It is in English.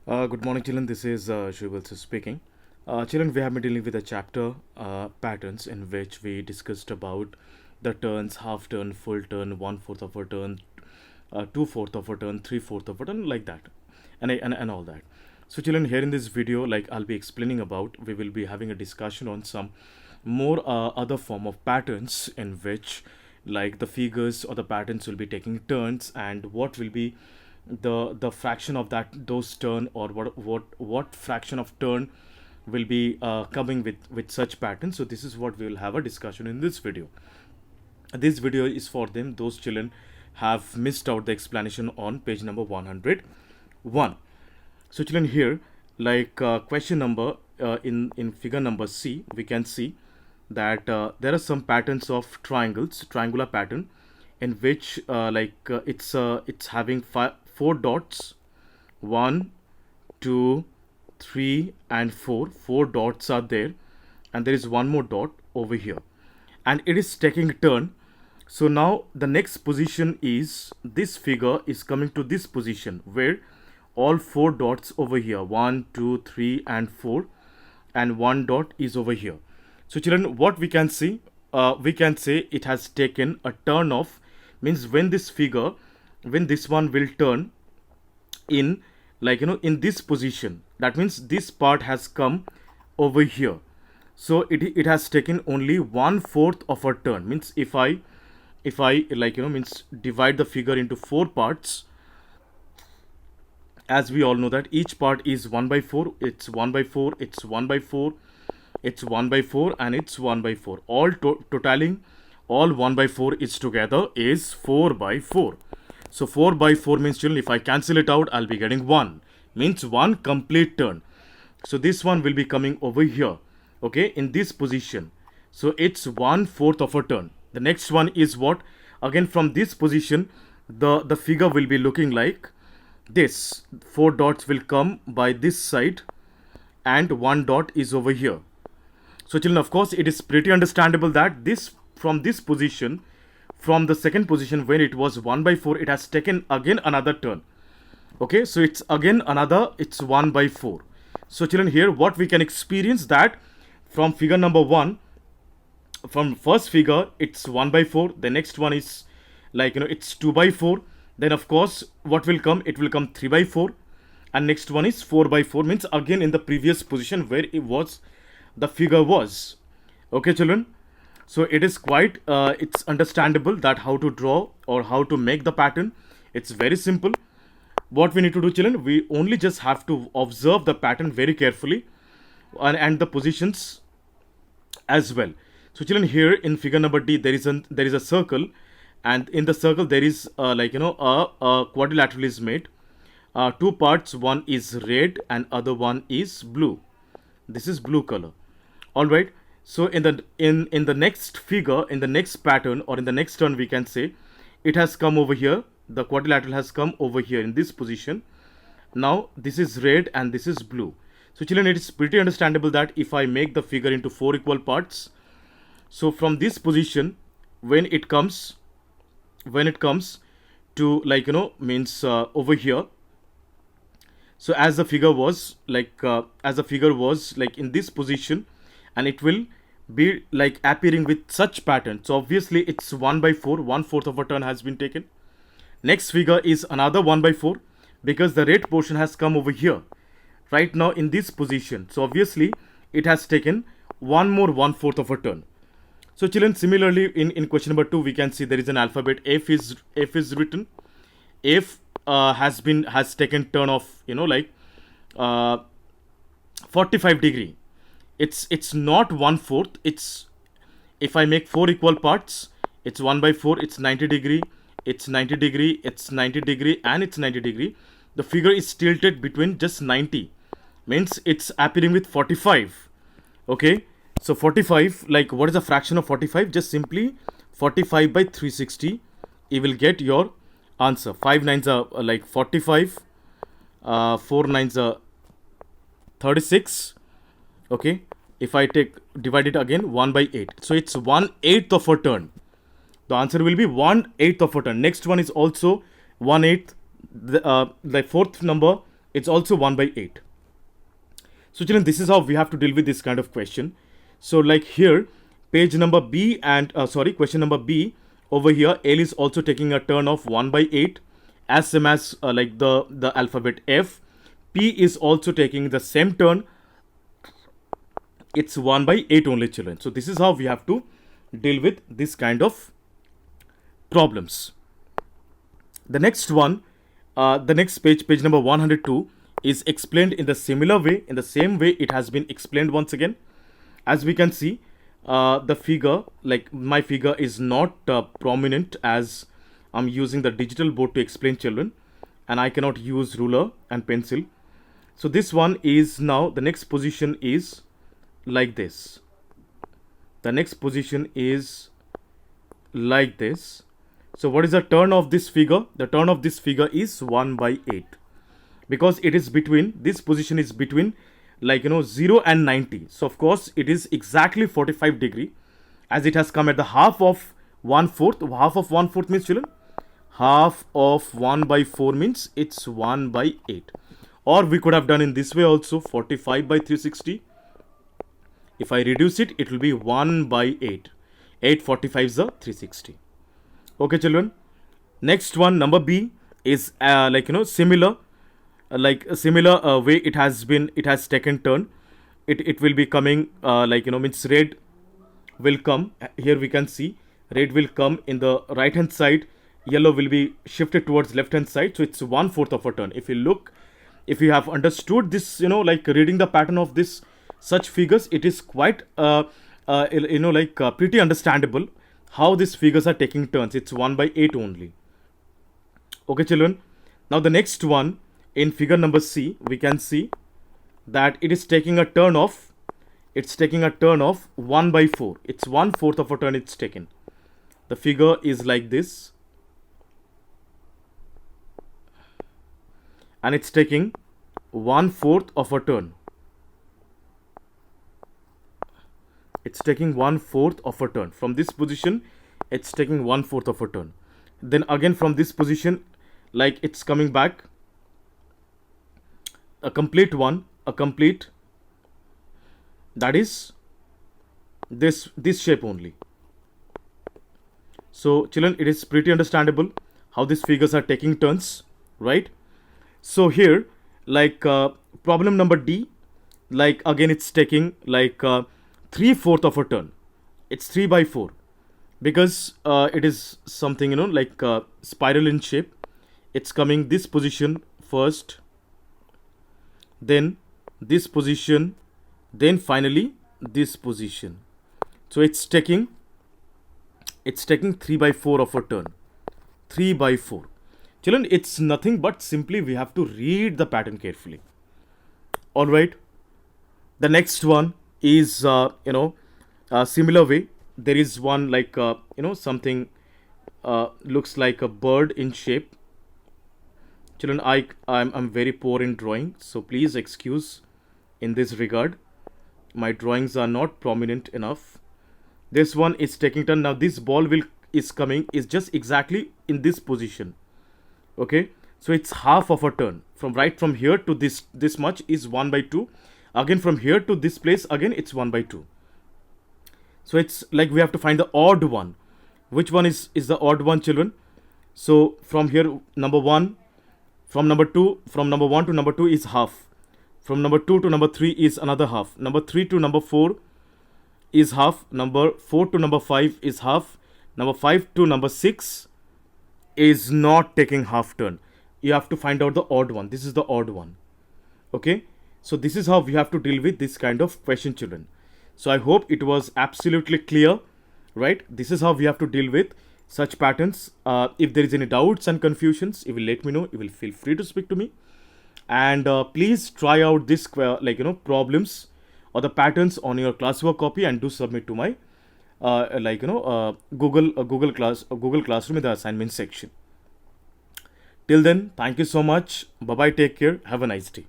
Good morning, children. This is Shrivalsa speaking. Children, we have been dealing with a chapter patterns in which we discussed about the turns, half turn, full turn, one fourth of a turn, two fourth of a turn, three fourth of a turn, like that, and all that. So, children, here in this video, like I'll be explaining about, we will be having a discussion on some more other form of patterns in which, like the figures or the patterns will be taking turns, and what will be the fraction of that those turn, or what fraction of turn will be coming with such patterns. So this is what we will have a discussion in this video. This video is for them those children have missed out the explanation on page number 101. So children, here, like question number in figure number C, we can see that there are some patterns of triangular pattern, in which it's having four dots, 1, 2, 3 and 4 dots are there, and there is one more dot over here, and it is taking a turn. So now the next position is, this figure is coming to this position where all four dots over here, 1, 2, 3 and 4, and one dot is over here. So children, what we can see, we can say it has taken a turn of, means when this figure, when this one will turn in, in this position, that means this part has come over here. So it has taken only 1/4 of a turn. Means if I means divide the figure into four parts, as we all know that each part is 1/4, it's 1/4, it's 1/4, it's 1/4, and it's 1/4, all totaling, all 1/4 is together is 4/4. So 4/4 means, children, if I cancel it out, I'll be getting 1, means one complete turn. So this one will be coming over here, okay, in this position. So it's 1/4 of a turn. The next one is what? Again, from this position, the figure will be looking like this. Four dots will come by this side, and one dot is over here. So children, of course, it is pretty understandable that this, from this position, from the second position when it was 1/4, it has taken again another turn. Okay, so it's again another, it's 1/4. So children, here what we can experience that from figure number 1, from first figure it's 1/4, the next one is it's 2/4, then of course what will come, it will come 3/4, and next one is 4/4, means again in the previous position where it was, the figure was. Okay children, so it is quite it's understandable that how to draw or how to make the pattern. It's very simple. What we need to do, children, we only just have to observe the pattern very carefully, and the positions as well. So children, here in figure number D, there is a circle, and in the circle there is a quadrilateral is made. Two parts, one is red and other one is blue. This is blue color. All right. So in the next figure, in the next pattern, or in the next turn, we can say it has come over here. The quadrilateral has come over here in this position. Now this is red and this is blue. So children, it is pretty understandable that if I make the figure into four equal parts, so from this position, when it comes to means over here, so as the figure was like in this position, and it will be like appearing with such pattern. So obviously it's 1/4, 1/4 of a turn has been taken. Next figure is another 1/4, because the red portion has come over here right now in this position. So obviously it has taken one more 1/4 of a turn. So children, similarly in question number 2, we can see there is an alphabet F is written. F has taken turn of uh, 45 degree. It's not 1/4. It's, if I make four equal parts, it's 1/4, it's 90 degree, it's 90 degree, it's 90 degree, and it's 90 degree. The figure is tilted between just 90, means it's appearing with 45. Okay, so 45, like what is the fraction of 45? Just simply 45 by 360, you will get your answer. 5 nines are like 45, 4 nines are 36. Okay, if I take divide it again, 1/8, so it's 1/8 of a turn. The answer will be 1/8 of a turn. Next one is also 1/8. The fourth number It's also 1 by 8. So children, this is how we have to deal with this kind of question. So like here, page number B and question number B, over here L is also taking a turn of 1 by 8, as same as like the alphabet F. P is also taking the same turn. It's 1 by 8 only, children. So this is how we have to deal with this kind of problems. The next one, the next page number 102, is explained in the similar way, in the same way it has been explained once again. As we can see, the figure, like my figure is not prominent, as I'm using the digital board to explain, children, and I cannot use ruler and pencil. So this one is now, the next position is like this. The next position is like this. So what is the turn of this figure? The turn of this figure is 1 by 8, because it is between, this position is between, like 0 and 90. So of course it is exactly 45 degree, as it has come at the half of 1/4. Half of 1/4 means, children, half of 1 by 4 means it's 1 by 8. Or we could have done in this way also, 45 by 360. If I reduce it, it will be 1 by 8. 845 is the 360. Okay, children. Next one, number B, is similar, like a similar way it has taken turn. It will be coming means red will come. Here we can see red will come in the right hand side, yellow will be shifted towards left hand side. So it's 1/4 of a turn. If you look, if you have understood this, like reading the pattern of this such figures, it is quite pretty understandable how these figures are taking turns. It's 1 by 8 only. Okay, children. Now the next one, in figure number C, we can see that it is taking a turn of, 1 by 4. It's 1/4 of a turn it's taken. The figure is like this, and it's taking 1/4 of a turn. It's taking 1/4 of a turn. From this position, it's taking 1/4 of a turn. Then again from this position, like it's coming back, a complete one, that is this shape only. So children, it is pretty understandable how these figures are taking turns, right? So here, like problem number D, like again it's taking like 3/4 of a turn. It's 3 by 4, because it is something like spiral in shape. It's coming this position first, then this position, then finally this position. So it's taking 3 by 4 of a turn. 3 by 4. Children, it's nothing but simply we have to read the pattern carefully. All right. The next one is similar way. There is one like something looks like a bird in shape. Children, I'm very poor in drawing, so please excuse in this regard. My drawings are not prominent enough. This one is taking turn. Now this ball is just exactly in this position. Okay, so it's half of a turn. From here to this much is 1 by 2. Again from here to this place, again it's 1 by 2. So it's like we have to find the odd one. Which one is the odd one, children? So from here, number 1, from number 1 to number 2 is half. From number 2 to number 3 is another half. Number 3 to number 4 is half. Number 4 to number 5 is half. Number 5 to number 6 is not taking half turn. You have to find out the odd one. This is the odd one. Okay. So this is how we have to deal with this kind of question, children. So I hope it was absolutely clear, right? This is how we have to deal with such patterns. If there is any doubts and confusions, you will let me know. You will feel free to speak to me. And please try out this problems or the patterns on your classwork copy and do submit to my Google Classroom in the assignment section. Till then, thank you so much. Bye bye. Take care. Have a nice day.